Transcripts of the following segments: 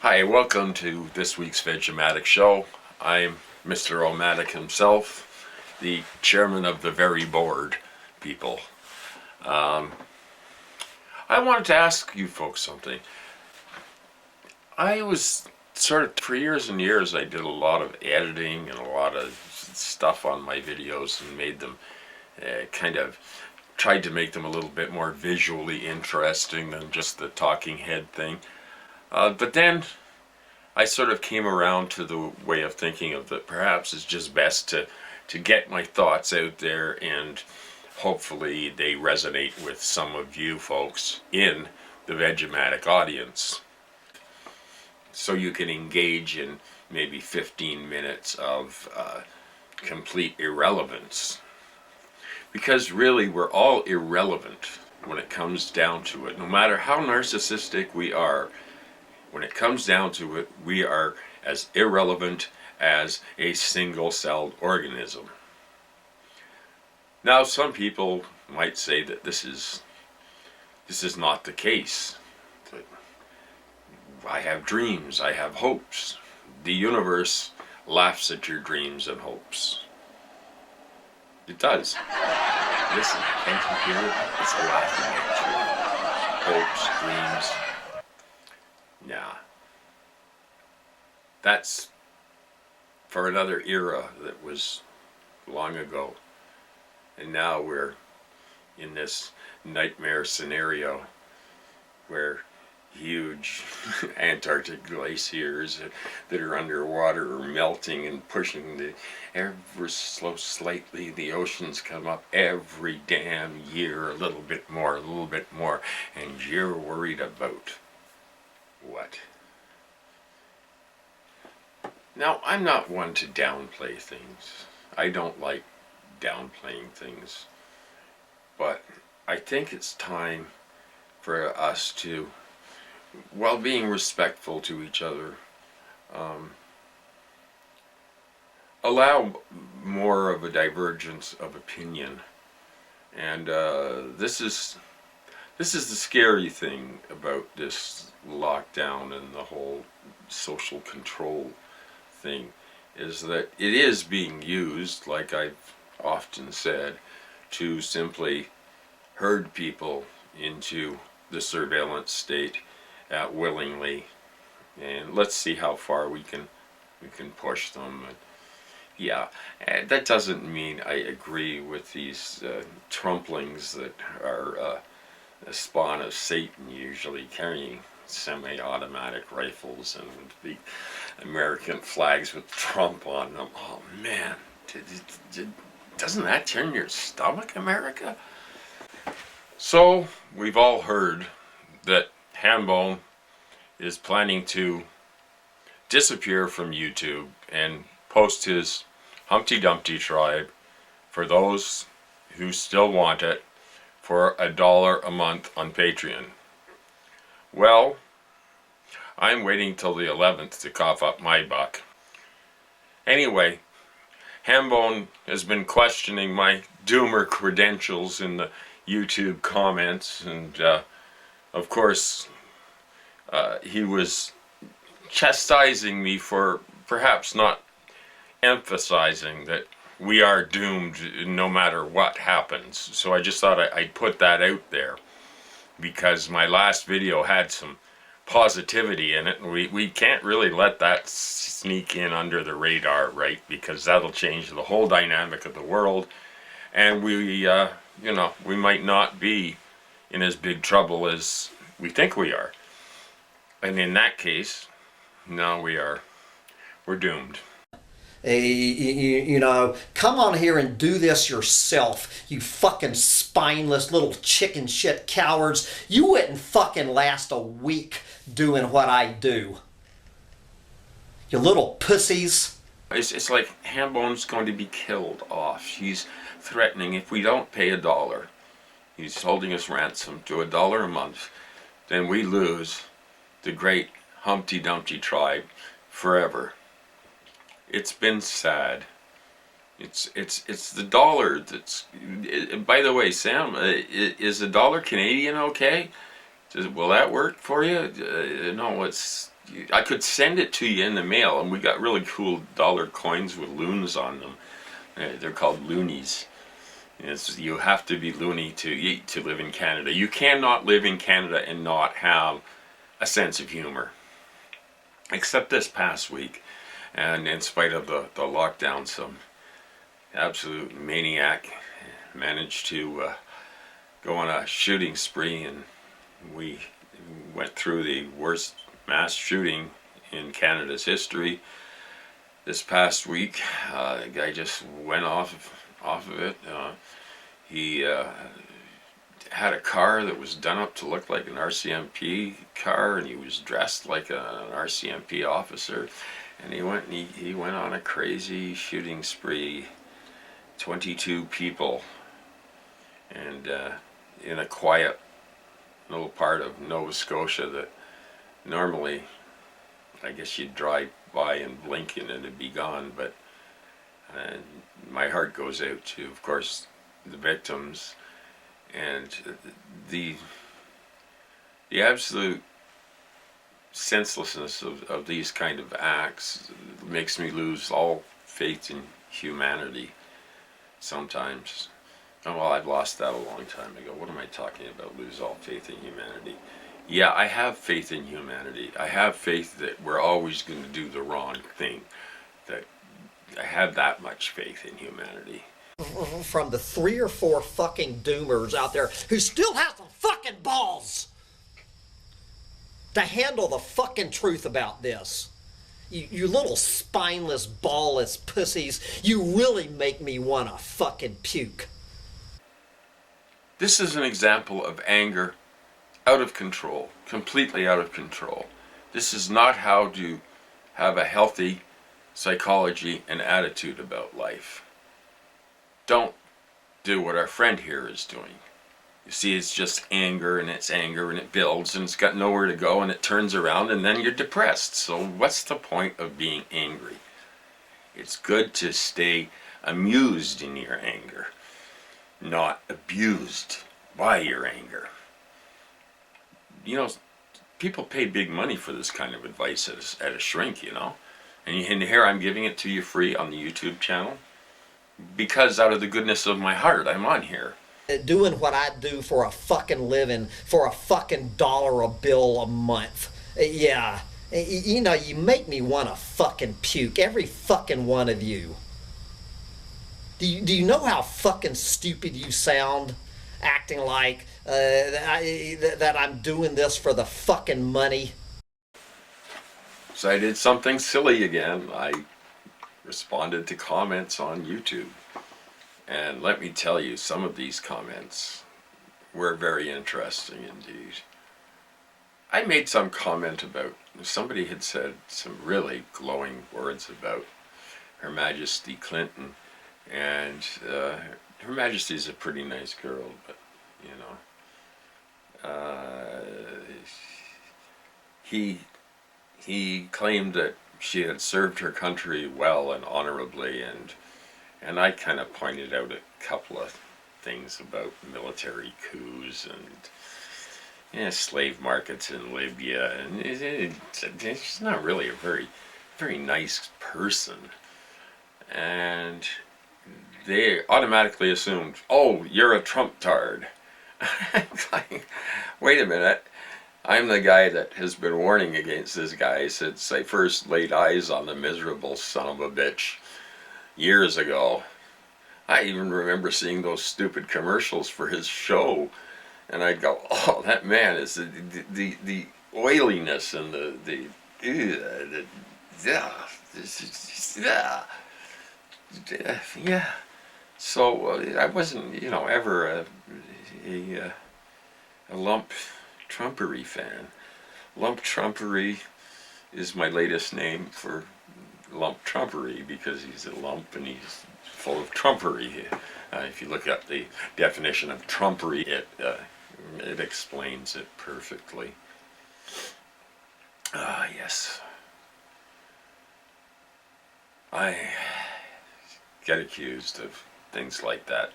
Hi, welcome to this week's Vegematic Show. I'm Mr. Omatic himself, the chairman of the very bored people. I wanted to ask you folks something. I was for years and years, I did a lot of editing and a lot of stuff on my videos and made them tried to make them a little bit more visually interesting than just the talking head thing. But then I sort of came around to the way of thinking of that perhaps it's just best to get my thoughts out there, and hopefully they resonate with some of you folks in the Vegematic audience. So you can engage in maybe 15 minutes of complete irrelevance. Because really we're all irrelevant when it comes down to it. No matter how narcissistic we are, when it comes down to it, we are as irrelevant as a single-celled organism. Now, some people might say that this is not the case. That I have dreams, I have hopes. The universe laughs at your dreams and hopes. It does. Listen, can't you hear it? It's laughing at you. Hopes, dreams. Nah. That's for another era that was long ago. And now we're in this nightmare scenario where huge Antarctic glaciers that are underwater are melting and pushing ever so slightly. The oceans come up every damn year, a little bit more, and you're worried about what? Now, I'm not one to downplay things. I don't like downplaying things. But I think it's time for us to, while being respectful to each other, allow more of a divergence of opinion. And this is the scary thing about this lockdown and the whole social control thing, is that it is being used, like I've often said, to simply herd people into the surveillance state willingly. And let's see how far we can push them. Yeah, that doesn't mean I agree with these Trumplings that are a spawn of Satan, usually carrying semi-automatic rifles and big American flags with Trump on them. Oh man, doesn't that turn your stomach, America? So we've all heard that Hambone is planning to disappear from YouTube and post his Humpty Dumpty tribe for those who still want it for $1 a month on Patreon. Well, I'm waiting till the 11th to cough up my buck. Anyway, Hambone has been questioning my doomer credentials in the YouTube comments, and of course he was chastising me for perhaps not emphasizing that we are doomed no matter what happens. So I just thought I'd put that out there, because my last video had some positivity in it, and we can't really let that sneak in under the radar, right? Because that'll change the whole dynamic of the world, and we might not be in as big trouble as we think we are. And in that case, no, we're doomed. Come on here and do this yourself, you fucking spineless little chicken shit cowards. You wouldn't fucking last a week doing what I do. You little pussies. It's like Hambone's going to be killed off. He's threatening if we don't pay $1. He's holding us ransom to $1 a month. Then we lose the great Humpty Dumpty tribe forever. It's been sad. It's the dollar that's. By the way, Sam, is $1 Canadian okay? Will that work for you? No, it's I could send it to you in the mail, and we got really cool dollar coins with loons on them. They're called loonies. You have to be loony to live in Canada. You cannot live in Canada and not have a sense of humor. Except this past week, and in spite of the lockdown, some absolute maniac managed to go on a shooting spree, and we went through the worst mass shooting in Canada's history this past week. The guy just went off of it. He had a car that was done up to look like an RCMP car, and he was dressed like an RCMP officer, and he went on a crazy shooting spree. 22 people, and in a quiet little part of Nova Scotia that normally I guess you'd drive by and blink and it'd be gone, but my heart goes out to, of course, the victims, and the absolute senselessness of these kind of acts makes me lose all faith in humanity sometimes. Oh, well, I've lost that a long time ago. What am I talking about? Lose all faith in humanity. Yeah, I have faith in humanity. I have faith that we're always going to do the wrong thing. That I have that much faith in humanity. From the 3 or 4 fucking doomers out there who still have some fucking balls to handle the fucking truth about this. You little spineless, ballless pussies, you really make me want to fucking puke. This is an example of anger out of control, completely out of control. This is not how to have a healthy psychology and attitude about life. Don't do what our friend here is doing. You see, it's just anger, and it builds, and it's got nowhere to go, and it turns around, and then you're depressed. So what's the point of being angry? It's good to stay amused in your anger, not abused by your anger. You know, people pay big money for this kind of advice at a shrink, you know. And here I'm giving it to you free on the YouTube channel, because out of the goodness of my heart, I'm on here. Doing what I do for a fucking living, for a fucking $1 a bill a month. Yeah, you know, you make me want to fucking puke, every fucking one of you. Do you know how fucking stupid you sound, acting like that I'm doing this for the fucking money? So I did something silly again. I responded to comments on YouTube. And let me tell you, some of these comments were very interesting indeed. I made some comment about, somebody had said some really glowing words about Her Majesty Clinton, and Her Majesty's a pretty nice girl, but you know, he claimed that she had served her country well and honorably, and I kind of pointed out a couple of things about military coups and slave markets in Libya, and she's not really a very nice person. And they automatically assumed, oh, you're a Trump-tard. Like, wait a minute. I'm the guy that has been warning against this guy since I first laid eyes on the miserable son of a bitch years ago. I even remember seeing those stupid commercials for his show, and I'd go, oh, that man is the oiliness and yeah. So I wasn't, you know, ever a lump Trumpery fan. Lump Trumpery is my latest name for lump trumpery, because he's a lump and he's full of trumpery. If you look at the definition of trumpery, it explains it perfectly. Yes. I get accused of things like that.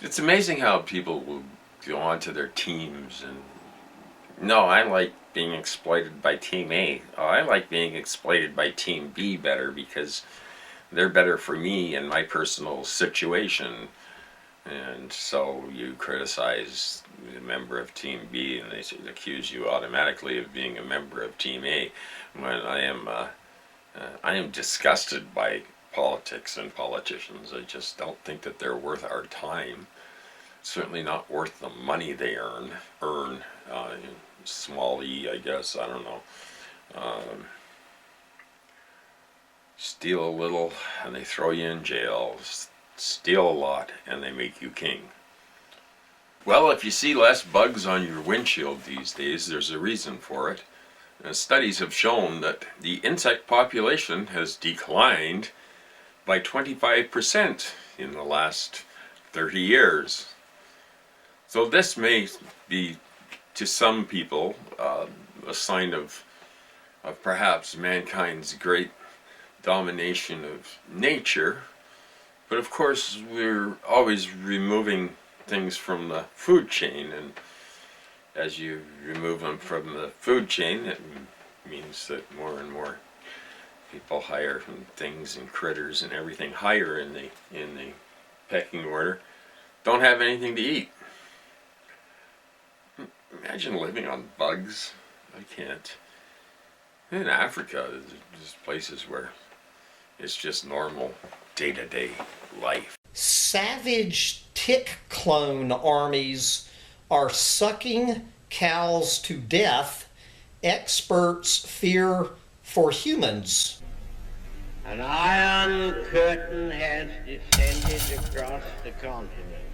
It's amazing how people will go onto their teams and, no, I like being exploited by Team A. I like being exploited by Team B better because they're better for me and my personal situation. And so you criticize a member of Team B and they accuse you automatically of being a member of Team A, when I am disgusted by politics and politicians. I just don't think that they're worth our time. Certainly not worth the money they earn. Small e, I guess. I don't know. Steal a little and they throw you in jail. Steal a lot and they make you king. Well, if you see less bugs on your windshield these days, there's a reason for it. Studies have shown that the insect population has declined by 25% in the last 30 years. So this may be, to some people, a sign of perhaps mankind's great domination of nature. But of course, we're always removing things from the food chain, and as you remove them from the food chain, it means that more and more people higher and things and critters and everything higher in the pecking order don't have anything to eat. Imagine living on bugs. I can't. In Africa, there's places where it's just normal day-to-day life. Savage tick clone armies are sucking cows to death. Experts fear for humans. An iron curtain has descended across the continent.